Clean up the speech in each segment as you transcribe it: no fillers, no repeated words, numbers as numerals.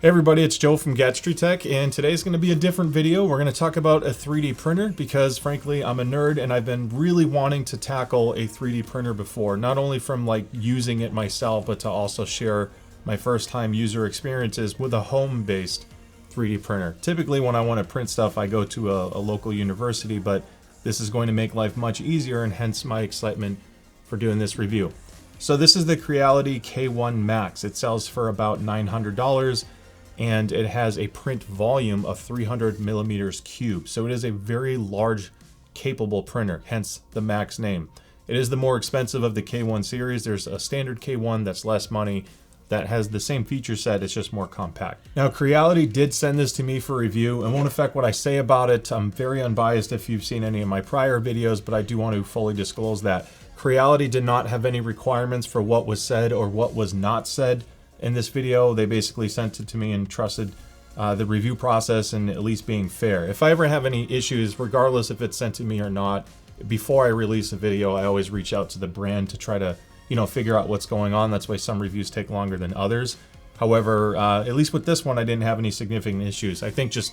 Hey everybody, it's Joe from Gadgetry Tech, and today's going to be a different video. We're going to talk about a 3D printer because frankly I'm a nerd and I've been really wanting to tackle a 3D printer before, not only from like using it myself, but to also share my first time user experiences with a home-based 3D printer. Typically when I want to print stuff I go to a local university, but this is going to make life much easier and hence my excitement for doing this review. So this is the Creality K1 Max. It sells for about $900. And it has a print volume of 300 millimeters cube. So it is a very large, capable printer, hence the Max name. It is the more expensive of the K1 series. There's a standard K1 that's less money that has the same feature set, it's just more compact. Now Creality did send this to me for review. It won't affect what I say about it. I'm very unbiased if you've seen any of my prior videos, but I do want to fully disclose that. Creality did not have any requirements for what was said or what was not said in this video. They basically sent it to me and trusted the review process and at least being fair. If I ever have any issues, regardless if it's sent to me or not, before I release a video, I always reach out to the brand to try to, figure out what's going on. That's why some reviews take longer than others. However, at least with this one, I didn't have any significant issues. I think just,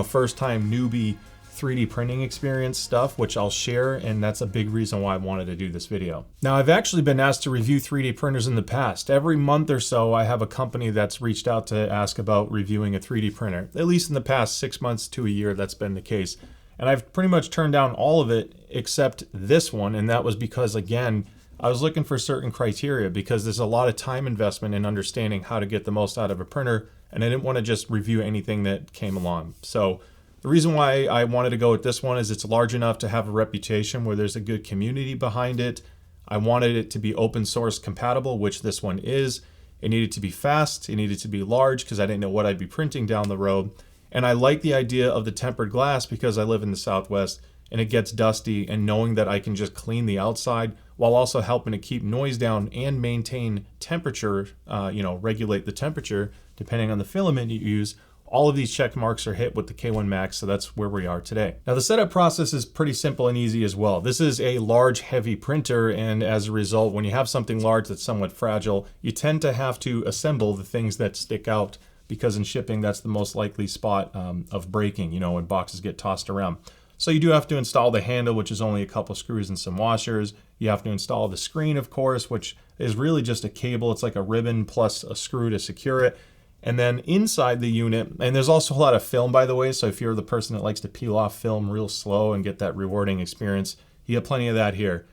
first time newbie 3D printing experience stuff, which I'll share, and that's a big reason why I wanted to do this video. Now, I've actually been asked to review 3D printers in the past. Every month or so, I have a company that's reached out to ask about reviewing a 3D printer. At least in the past 6 months to a year, that's been the case. And I've pretty much turned down all of it except this one, and that was because, again, I was looking for certain criteria because there's a lot of time investment in understanding how to get the most out of a printer, and I didn't want to just review anything that came along. So the reason why I wanted to go with this one is it's large enough to have a reputation where there's a good community behind it. I wanted it to be open source compatible, which this one is. It needed to be fast. It needed to be large because I didn't know what I'd be printing down the road. And I like the idea of the tempered glass because I live in the Southwest and it gets dusty, and knowing that I can just clean the outside while also helping to keep noise down and maintain temperature, regulate the temperature depending on the filament you use. All of these check marks are hit with the K1 Max, so that's where we are today. Now the setup process is pretty simple and easy as well. This is a large, heavy printer, and as a result, when you have something large that's somewhat fragile, you tend to have to assemble the things that stick out because in shipping, that's the most likely spot of breaking, when boxes get tossed around. So you do have to install the handle, which is only a couple screws and some washers. You have to install the screen, of course, which is really just a cable. It's like a ribbon plus a screw to secure it. And then inside the unit, and there's also a lot of film, by the way, so if you're the person that likes to peel off film real slow and get that rewarding experience, you have plenty of that here.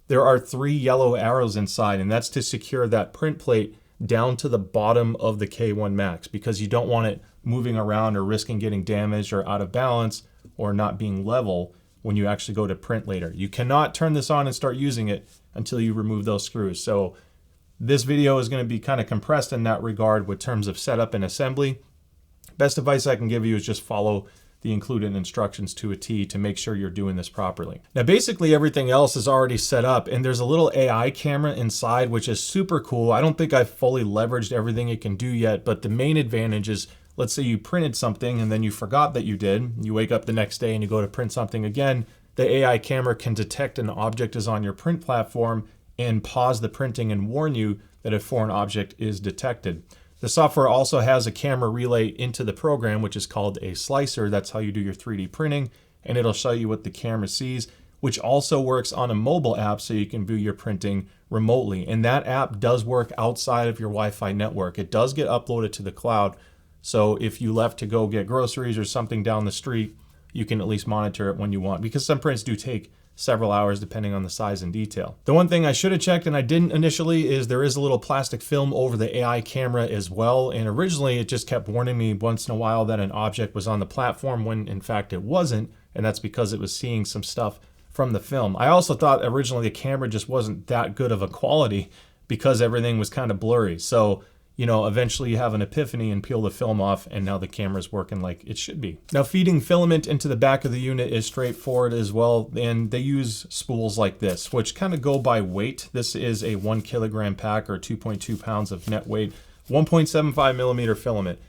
There are 3 yellow arrows inside, and that's to secure that print plate down to the bottom of the K1 Max because you don't want it moving around or risking getting damaged or out of balance or not being level when you actually go to print later. You cannot turn this on and start using it until you remove those screws. So this video is going to be kind of compressed in that regard with terms of setup and assembly. Best advice I can give you is just follow the included instructions to a T to make sure you're doing this properly. Now basically everything else is already set up, and there's a little AI camera inside which is super cool. I don't think I've fully leveraged everything it can do yet, but the main advantage is, let's say you printed something and then you forgot that you did. You wake up the next day and you go to print something again. The AI camera can detect an object is on your print platform and pause the printing and warn you that a foreign object is detected. The software also has a camera relay into the program, which is called a slicer. That's how you do your 3D printing, and it'll show you what the camera sees, which also works on a mobile app so you can view your printing remotely. And that app does work outside of your Wi-Fi network. It does get uploaded to the cloud, so if you left to go get groceries or something down the street, you can at least monitor it when you want, because some prints do take several hours depending on the size and detail. The one thing I should have checked and I didn't initially is there is a little plastic film over the AI camera as well, and originally it just kept warning me once in a while that an object was on the platform when in fact it wasn't, and that's because it was seeing some stuff from the film. I also thought originally the camera just wasn't that good of a quality because everything was kind of blurry. So eventually you have an epiphany and peel the film off, and now the camera's working like it should be. Now feeding filament into the back of the unit is straightforward as well, and they use spools like this, which kind of go by weight. This is a 1 kilogram pack or 2.2 pounds of net weight, 1.75 millimeter filament.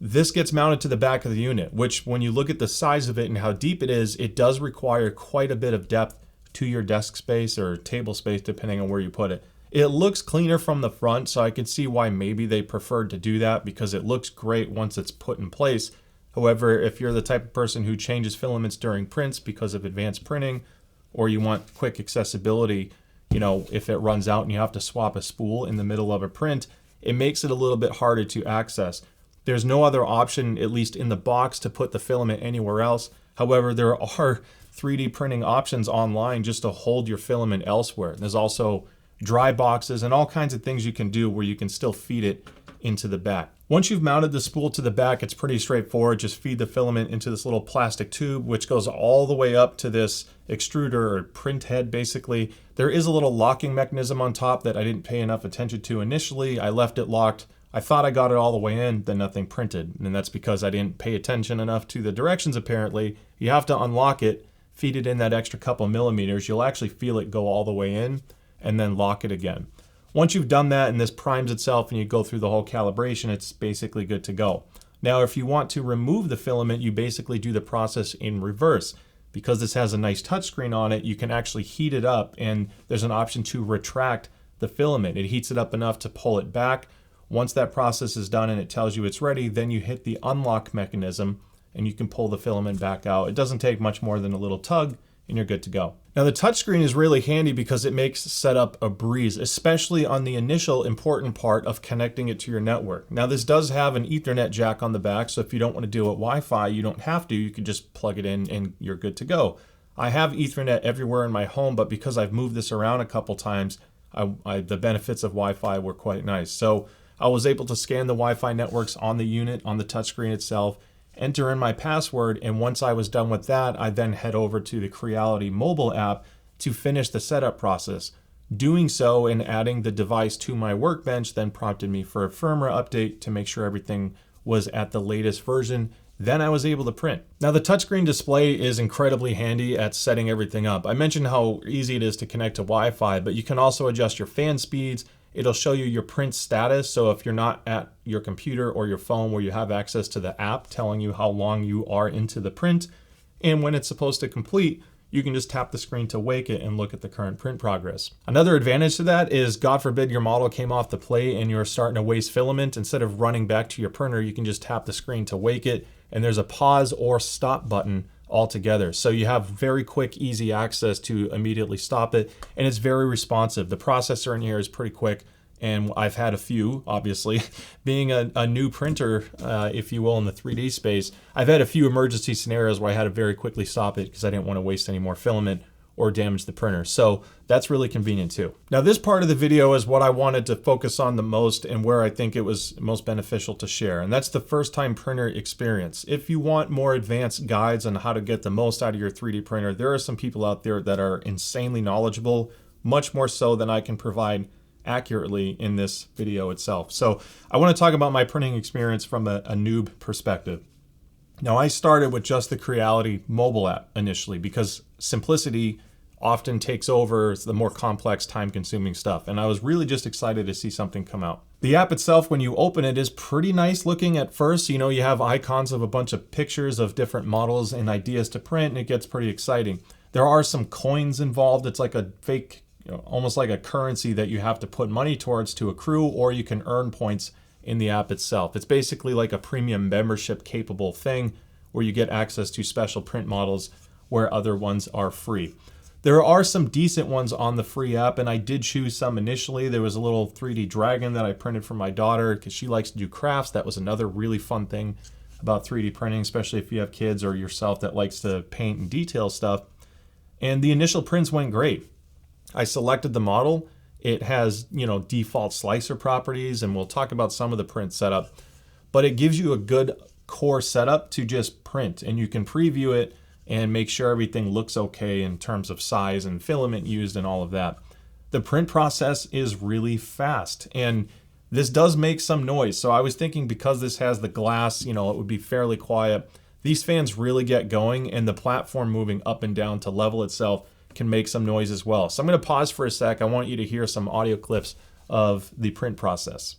This gets mounted to the back of the unit, which when you look at the size of it and how deep it is, it does require quite a bit of depth to your desk space or table space, depending on where you put it. It looks cleaner from the front, so I can see why maybe they preferred to do that because it looks great once it's put in place. However, if you're the type of person who changes filaments during prints because of advanced printing, or you want quick accessibility, if it runs out and you have to swap a spool in the middle of a print, it makes it a little bit harder to access. There's no other option, at least in the box, to put the filament anywhere else. However, there are 3D printing options online just to hold your filament elsewhere. There's also dry boxes and all kinds of things you can do where you can still feed it into the back. Once you've mounted the spool to the back, it's pretty straightforward. Just feed the filament into this little plastic tube, which goes all the way up to this extruder or print head, basically. There is a little locking mechanism on top that I didn't pay enough attention to initially. I left it locked. I thought I got it all the way in, then nothing printed. And that's because I didn't pay attention enough to the directions, apparently. You have to unlock it, feed it in that extra couple millimeters. You'll actually feel it go all the way in, and then lock it again. Once you've done that and this primes itself and you go through the whole calibration, it's basically good to go. Now, if you want to remove the filament, you basically do the process in reverse. Because this has a nice touchscreen on it, you can actually heat it up, and there's an option to retract the filament. It heats it up enough to pull it back. Once that process is done and it tells you it's ready, then you hit the unlock mechanism and you can pull the filament back out. It doesn't take much more than a little tug and you're good to go. Now the touchscreen is really handy because it makes setup a breeze, especially on the initial important part of connecting it to your network. Now this does have an Ethernet jack on the back, so if you don't want to do it Wi-Fi, you don't have to. You can just plug it in and you're good to go. I have Ethernet everywhere in my home, but because I've moved this around a couple times, the benefits of Wi-Fi were quite nice. So I was able to scan the Wi-Fi networks on the unit, on the touchscreen itself, enter in my password, and once I was done with that, I then head over to the Creality mobile app to finish the setup process. Doing so and adding the device to my workbench then prompted me for a firmware update to make sure everything was at the latest version. Then I was able to print. Now the touchscreen display is incredibly handy at setting everything up. I mentioned how easy it is to connect to Wi-Fi, but you can also adjust your fan speeds. It'll show you your print status. So if you're not at your computer or your phone where you have access to the app telling you how long you are into the print and when it's supposed to complete, you can just tap the screen to wake it and look at the current print progress. Another advantage to that is, God forbid your model came off the plate and you're starting to waste filament. Instead of running back to your printer, you can just tap the screen to wake it, and there's a pause or stop button altogether. So you have very quick, easy access to immediately stop it, and it's very responsive. The processor in here is pretty quick, and I've had a few, obviously. Being a new printer, if you will, in the 3D space, I've had a few emergency scenarios where I had to very quickly stop it because I didn't want to waste any more filament or damage the printer. So that's really convenient too. Now this part of the video is what I wanted to focus on the most and where I think it was most beneficial to share. And that's the first time printer experience. If you want more advanced guides on how to get the most out of your 3D printer, there are some people out there that are insanely knowledgeable, much more so than I can provide accurately in this video itself. So I want to talk about my printing experience from a noob perspective. Now I started with just the Creality mobile app initially because simplicity often takes over the more complex, time-consuming stuff. And I was really just excited to see something come out. The app itself, when you open it, is pretty nice looking at first. You know, you have icons of a bunch of pictures of different models and ideas to print, and it gets pretty exciting. There are some coins involved. It's like a fake, almost like a currency that you have to put money towards to accrue, or you can earn points in the app itself. It's basically like a premium membership capable thing where you get access to special print models where other ones are free. There are some decent ones on the free app, and I did choose some initially. There was a little 3D dragon that I printed for my daughter because she likes to do crafts. That was another really fun thing about 3D printing, especially if you have kids or yourself that likes to paint and detail stuff. And the initial prints went great. I selected the model. It has, default slicer properties, and we'll talk about some of the print setup, but it gives you a good core setup to just print, and you can preview it and make sure everything looks okay in terms of size and filament used and all of that. The print process is really fast, and this does make some noise. So I was thinking because this has the glass, it would be fairly quiet. These fans really get going, and the platform moving up and down to level itself can make some noise as well. So I'm going to pause for a sec. I want you to hear some audio clips of the print process.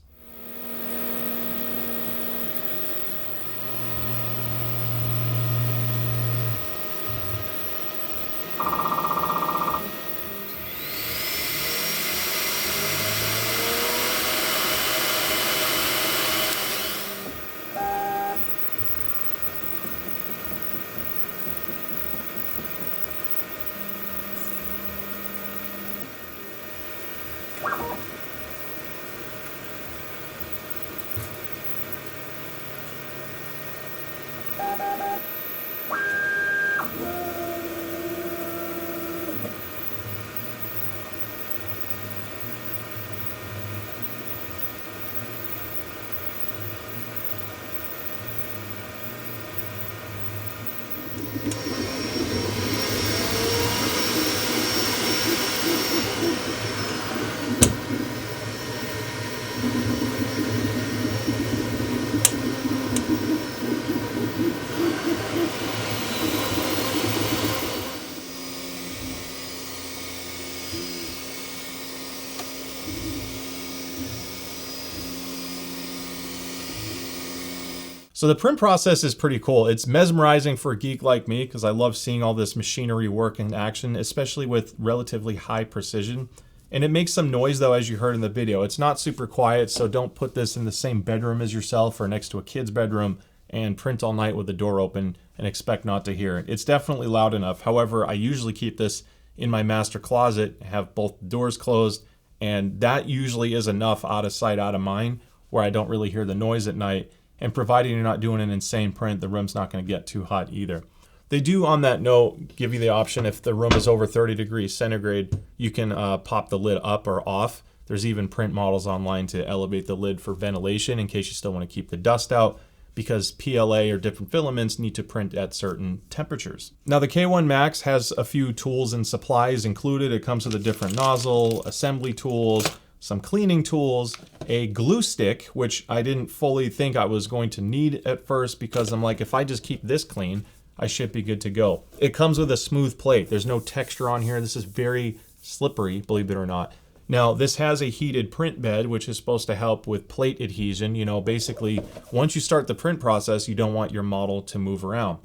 So the print process is pretty cool. It's mesmerizing for a geek like me because I love seeing all this machinery work in action, especially with relatively high precision. And it makes some noise though, as you heard in the video. It's not super quiet, so don't put this in the same bedroom as yourself or next to a kid's bedroom and print all night with the door open and expect not to hear it. It's definitely loud enough. However, I usually keep this in my master closet, have both doors closed, and that usually is enough out of sight, out of mind, where I don't really hear the noise at night. And providing you're not doing an insane print, the room's not going to get too hot either. They do, on that note, give you the option if the room is over 30 degrees centigrade, you can pop the lid up or off. There's even print models online to elevate the lid for ventilation in case you still want to keep the dust out, because PLA or different filaments need to print at certain temperatures. Now the K1 Max has a few tools and supplies included. It comes with a different nozzle, assembly tools, some cleaning tools, a glue stick, which I didn't fully think I was going to need at first because I'm like, if I just keep this clean, I should be good to go. It comes with a smooth plate. There's no texture on here. This is very slippery, believe it or not. Now, this has a heated print bed, which is supposed to help with plate adhesion. You know, basically, once you start the print process, you don't want your model to move around.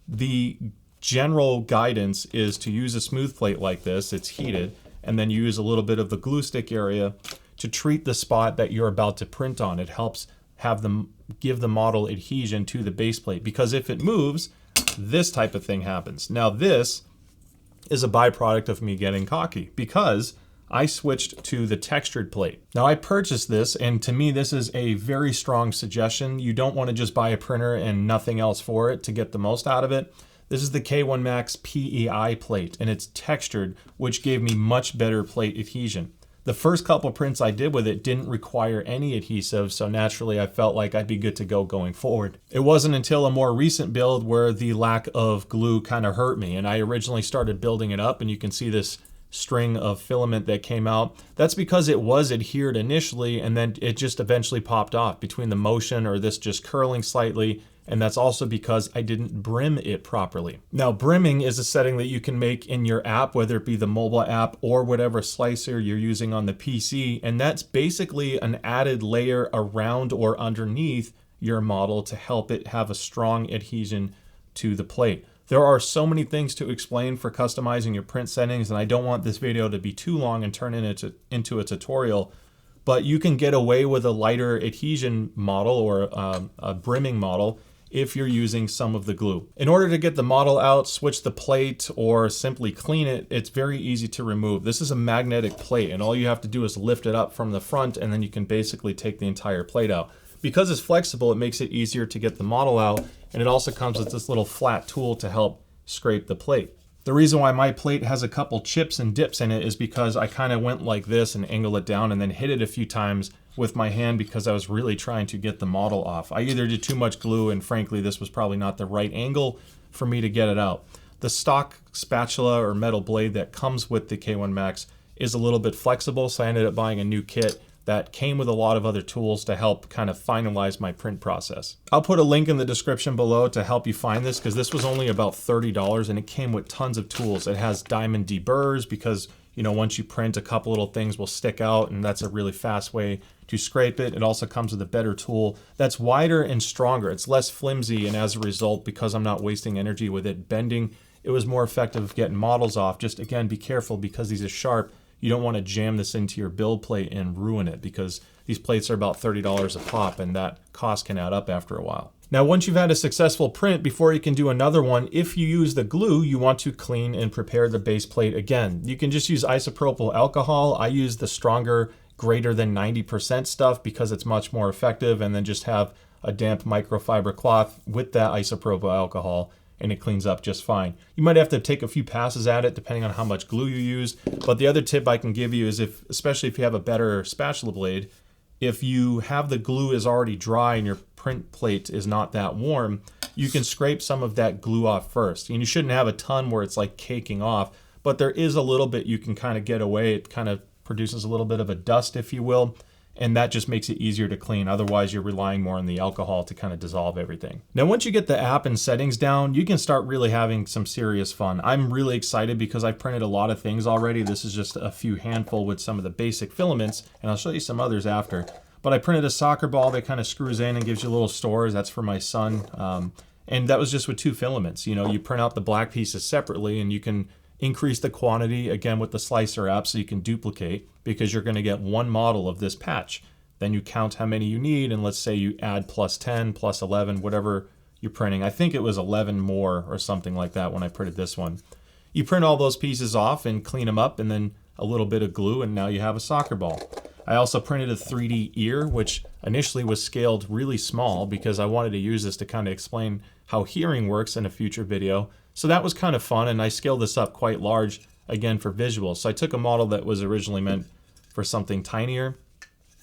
The general guidance is to use a smooth plate like this. It's heated. And then you use a little bit of the glue stick area to treat the spot that you're about to print on. It helps give the model adhesion to the base plate, because if it moves, this type of thing happens. Now this is a byproduct of me getting cocky because I switched to the textured plate. Now I purchased this, and to me this is a very strong suggestion. You don't want to just buy a printer and nothing else for it to get the most out of it. This is the K1 Max PEI plate, and it's textured, which gave me much better plate adhesion. The first couple prints I did with it didn't require any adhesive, so naturally I felt like I'd be good to go going forward. It wasn't until a more recent build where the lack of glue kind of hurt me, and I originally started building it up, and you can see this string of filament that came out. That's because it was adhered initially, and then it just eventually popped off between the motion or this just curling slightly. And that's also because I didn't brim it properly. Now, brimming is a setting that you can make in your app, whether it be the mobile app or whatever slicer you're using on the PC. And that's basically an added layer around or underneath your model to help it have a strong adhesion to the plate. There are so many things to explain for customizing your print settings, and I don't want this video to be too long and turn into a tutorial. But you can get away with a lighter adhesion model or a brimming model if you're using some of the glue. In order to get the model out, switch the plate, or simply clean it, it's very easy to remove. This is a magnetic plate, and all you have to do is lift it up from the front, and then you can basically take the entire plate out. Because it's flexible, it makes it easier to get the model out, and it also comes with this little flat tool to help scrape the plate. The reason why my plate has a couple chips and dips in it is because I kind of went like this and angled it down and then hit it a few times with my hand because I was really trying to get the model off. I either did too much glue, and frankly this was probably not the right angle for me to get it out. The stock spatula or metal blade that comes with the K1 Max is a little bit flexible, so I ended up buying a new kit that came with a lot of other tools to help kind of finalize my print process. I'll put a link in the description below to help you find this, because this was only about $30 and it came with tons of tools. It has diamond deburrs because, you know, once you print, a couple little things will stick out, and that's a really fast way to scrape it. It also comes with a better tool that's wider and stronger. It's less flimsy, and as a result, because I'm not wasting energy with it bending, it was more effective getting models off. Just again, be careful because these are sharp. You don't want to jam this into your build plate and ruin it, because these plates are about $30 a pop, and that cost can add up after a while. Now, once you've had a successful print, before you can do another one, if you use the glue, you want to clean and prepare the base plate again. You can just use isopropyl alcohol. I use the stronger, greater than 90% stuff because it's much more effective, and then just have a damp microfiber cloth with that isopropyl alcohol, and it cleans up just fine. You might have to take a few passes at it depending on how much glue you use, but the other tip I can give you is, especially if you have a better spatula blade, if you have the glue is already dry and your print plate is not that warm, you can scrape some of that glue off first. And you shouldn't have a ton where it's like caking off, but there is a little bit you can kind of get away. It kind of produces a little bit of a dust, if you will, and that just makes it easier to clean. Otherwise, you're relying more on the alcohol to kind of dissolve everything. Now, once you get the app and settings down, you can start really having some serious fun. I'm really excited because I've printed a lot of things already. This is just a few handful with some of the basic filaments, and I'll show you some others after. But I printed a soccer ball that kind of screws in and gives you little stores. That's for my son. And that was just with 2 filaments. You know, you print out the black pieces separately, and you can increase the quantity again with the slicer app so you can duplicate, because you're going to get one model of this patch. Then you count how many you need, and let's say you add plus 10, plus 11, whatever you're printing. I think it was 11 more or something like that when I printed this one. You print all those pieces off and clean them up, and then a little bit of glue, and now you have a soccer ball. I also printed a 3D ear, which initially was scaled really small because I wanted to use this to kind of explain how hearing works in a future video. So that was kind of fun, and I scaled this up quite large, again, for visuals. So I took a model that was originally meant for something tinier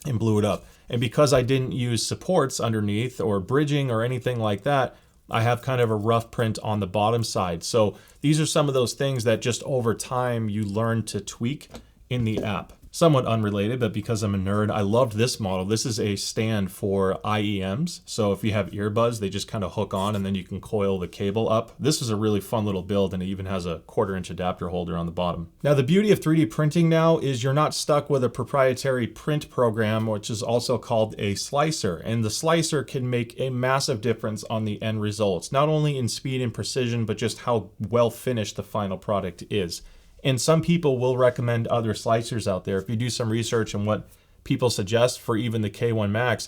and blew it up. And because I didn't use supports underneath or bridging or anything like that, I have kind of a rough print on the bottom side. So these are some of those things that just over time you learn to tweak in the app. Somewhat unrelated, but because I'm a nerd, I loved this model. This is a stand for IEMs. So if you have earbuds, they just kind of hook on and then you can coil the cable up. This is a really fun little build, and it even has a 1/4-inch adapter holder on the bottom. Now, the beauty of 3D printing now is you're not stuck with a proprietary print program, which is also called a slicer. And the slicer can make a massive difference on the end results, not only in speed and precision, but just how well finished the final product is. And some people will recommend other slicers out there. If you do some research on what people suggest for even the K1 Max,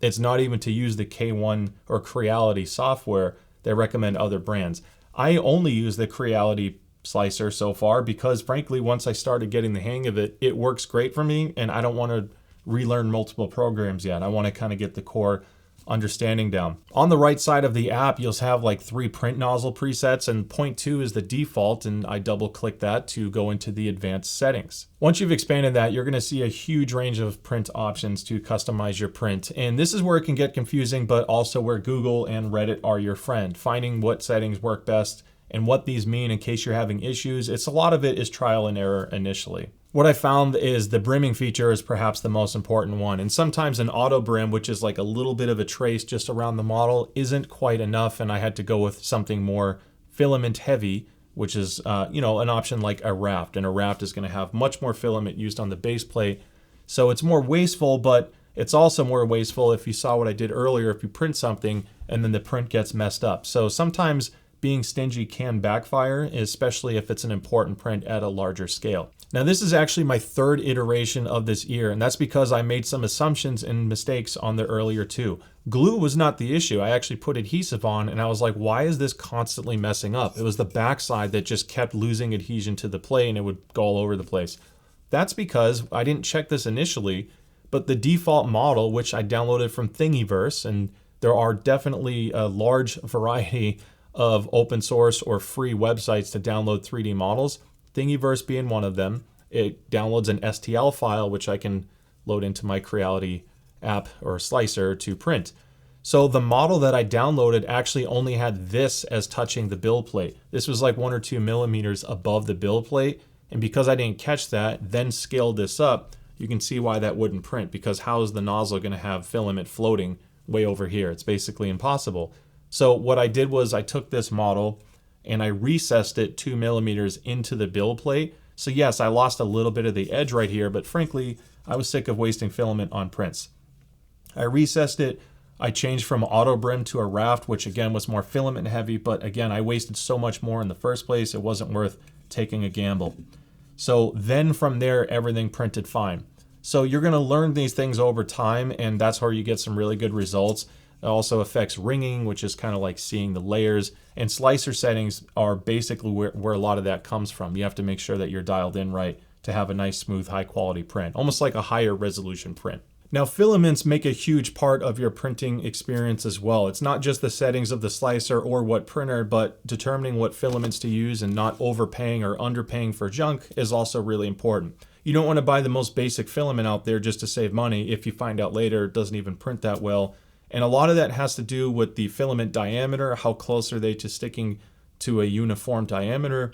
it's not even to use the K1 or Creality software. They recommend other brands. I only use the Creality slicer so far because, frankly, once I started getting the hang of it, it works great for me, and I don't want to relearn multiple programs yet. I want to kind of get the core understanding down. On the right side of the app, you'll have like 3 print nozzle presets, and 0.2 is the default, and I double click that to go into the advanced settings. Once you've expanded that, you're going to see a huge range of print options to customize your print. And this is where it can get confusing, but also where Google and Reddit are your friend. Finding what settings work best and what these mean in case you're having issues. A lot of it is trial and error initially. What I found is the brimming feature is perhaps the most important one. And sometimes an auto brim, which is like a little bit of a trace just around the model, isn't quite enough. And I had to go with something more filament heavy, which is, an option like a raft. And a raft is going to have much more filament used on the base plate. So it's more wasteful, but it's also more wasteful if you saw what I did earlier, if you print something and then the print gets messed up. So sometimes being stingy can backfire, especially if it's an important print at a larger scale. Now, this is actually my 3rd iteration of this ear, and that's because I made some assumptions and mistakes on the earlier 2. Glue was not the issue. I actually put adhesive on, and I was like, why is this constantly messing up? It was the backside that just kept losing adhesion to the plate, and it would go all over the place. That's because I didn't check this initially, but the default model, which I downloaded from Thingiverse, and there are definitely a large variety of open source or free websites to download 3D models, Thingiverse being one of them. It downloads an STL file, which I can load into my Creality app or slicer to print. So the model that I downloaded actually only had this as touching the build plate. This was like 1 or 2 millimeters above the build plate. And because I didn't catch that, then scaled this up, you can see why that wouldn't print, because how is the nozzle going to have filament floating way over here? It's basically impossible. So what I did was I took this model and I recessed it 2 millimeters into the build plate. So yes, I lost a little bit of the edge right here, but frankly, I was sick of wasting filament on prints. I recessed it. I changed from auto brim to a raft, which again was more filament heavy, but again, I wasted so much more in the first place, it wasn't worth taking a gamble. So then from there, everything printed fine. So you're gonna learn these things over time, and that's where you get some really good results. It also affects ringing, which is kind of like seeing the layers. And slicer settings are basically where a lot of that comes from. You have to make sure that you're dialed in right to have a nice, smooth, high quality print, almost like a higher resolution print. Now, filaments make a huge part of your printing experience as well. It's not just the settings of the slicer or what printer, but determining what filaments to use and not overpaying or underpaying for junk is also really important. You don't want to buy the most basic filament out there just to save money if you find out later it doesn't even print that well. And a lot of that has to do with the filament diameter, how close are they to sticking to a uniform diameter,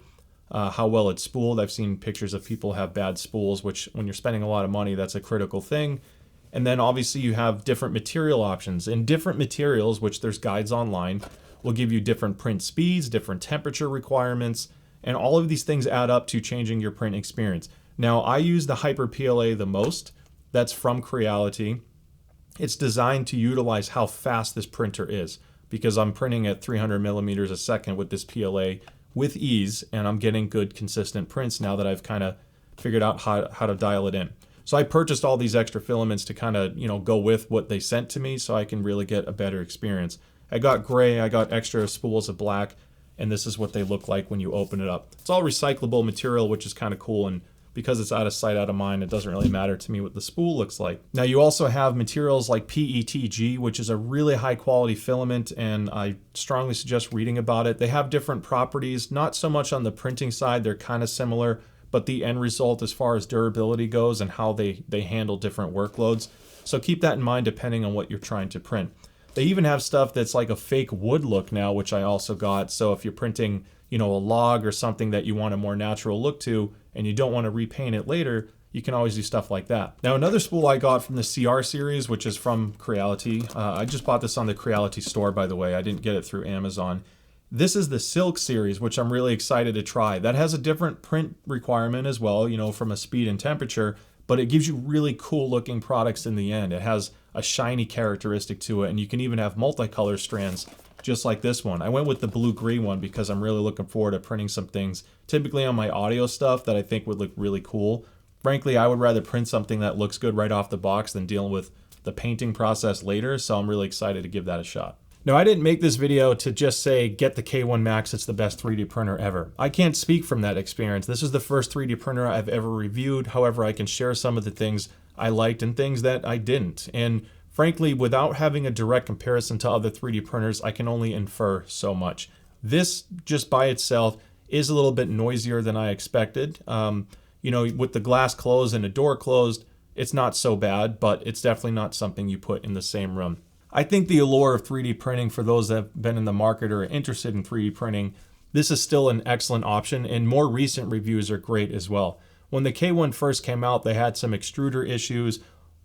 how well it's spooled. I've seen pictures of people have bad spools, which when you're spending a lot of money, that's a critical thing. And then obviously you have different material options. And different materials, which there's guides online, will give you different print speeds, different temperature requirements, and all of these things add up to changing your print experience. Now, I use the Hyper PLA the most. That's from Creality. It's designed to utilize how fast this printer is, because I'm printing at 300 millimeters a second with this PLA with ease, and I'm getting good consistent prints now that I've kind of figured out how to dial it in. So I purchased all these extra filaments to kind of, go with what they sent to me so I can really get a better experience. I got gray, I got extra spools of black, and this is what they look like when you open it up. It's all recyclable material, which is kind of cool, and because it's out of sight, out of mind, it doesn't really matter to me what the spool looks like. Now, you also have materials like PETG, which is a really high quality filament, and I strongly suggest reading about it. They have different properties, not so much on the printing side, they're kind of similar, but the end result as far as durability goes and how they handle different workloads. So keep that in mind depending on what you're trying to print. They even have stuff that's like a fake wood look now, which I also got. So if you're printing, a log or something that you want a more natural look to, and you don't want to repaint it later, you can always do stuff like that. Now, another spool I got from the CR series, which is from Creality. I just bought this on the Creality store, by the way. I didn't get it through Amazon. This is the Silk series, which I'm really excited to try. That has a different print requirement as well, from a speed and temperature, but it gives you really cool looking products in the end. It has a shiny characteristic to it, and you can even have multicolor strands, just like this one. I went with the blue-green one because I'm really looking forward to printing some things, typically on my audio stuff, that I think would look really cool. Frankly, I would rather print something that looks good right off the box than dealing with the painting process later, so I'm really excited to give that a shot. Now, I didn't make this video to just say, get the K1 Max, it's the best 3D printer ever. I can't speak from that experience. This is the first 3D printer I've ever reviewed. However, I can share some of the things I liked and things that I didn't. And frankly, without having a direct comparison to other 3D printers, I can only infer so much. This, just by itself, is a little bit noisier than I expected. With the glass closed and the door closed, it's not so bad, but it's definitely not something you put in the same room. I think the allure of 3D printing, for those that have been in the market or are interested in 3D printing, this is still an excellent option, and more recent reviews are great as well. When the K1 first came out, they had some extruder issues.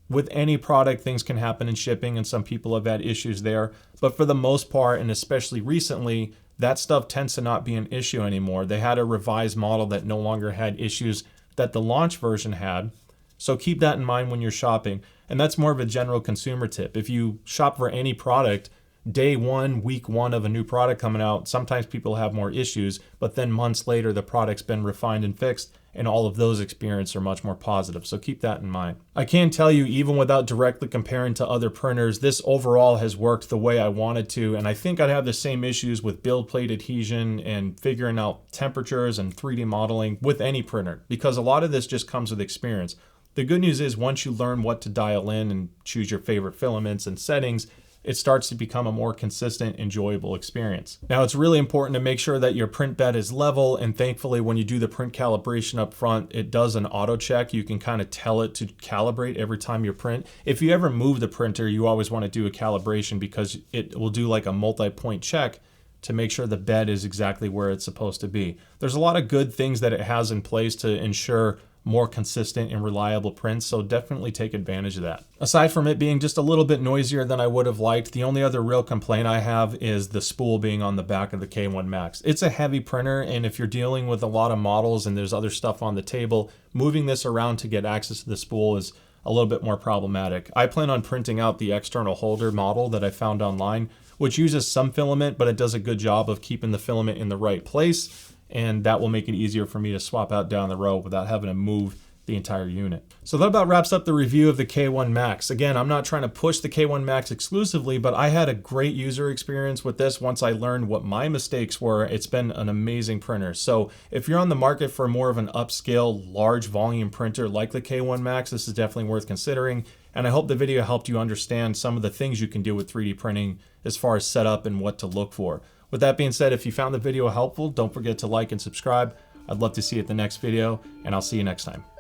With any product, things can happen in shipping, and some people have had issues there. But for the most part, and especially recently, that stuff tends to not be an issue anymore. They had a revised model that no longer had issues that the launch version had. So keep that in mind when you're shopping. And that's more of a general consumer tip. If you shop for any product, day one, week one of a new product coming out, sometimes people have more issues, but then months later, the product's been refined and fixed, and all of those experiences are much more positive. So keep that in mind. I can tell you, even without directly comparing to other printers, this overall has worked the way I wanted to, and I think I'd have the same issues with build plate adhesion and figuring out temperatures and 3D modeling with any printer, because a lot of this just comes with experience. The good news is once you learn what to dial in and choose your favorite filaments and settings, it starts to become a more consistent, enjoyable experience. Now, it's really important to make sure that your print bed is level, and thankfully when you do the print calibration up front, it does an auto check. You can kind of tell it to calibrate every time you print. If you ever move the printer, you always want to do a calibration because it will do like a multi-point check to make sure the bed is exactly where it's supposed to be. There's a lot of good things that it has in place to ensure more consistent and reliable prints, so definitely take advantage of that. Aside from it being just a little bit noisier than I would have liked, the only other real complaint I have is the spool being on the back of the K1 Max. It's a heavy printer, and if you're dealing with a lot of models and there's other stuff on the table, moving this around to get access to the spool is a little bit more problematic. I plan on printing out the external holder model that I found online, which uses some filament, but it does a good job of keeping the filament in the right place, and that will make it easier for me to swap out down the road without having to move the entire unit. So that about wraps up the review of the K1 Max. Again, I'm not trying to push the K1 Max exclusively, but I had a great user experience with this once I learned what my mistakes were. It's been an amazing printer. So if you're on the market for more of an upscale, large volume printer like the K1 Max, this is definitely worth considering. And I hope the video helped you understand some of the things you can do with 3D printing as far as setup and what to look for. With that being said, if you found the video helpful, don't forget to like and subscribe. I'd love to see you at the next video, and I'll see you next time.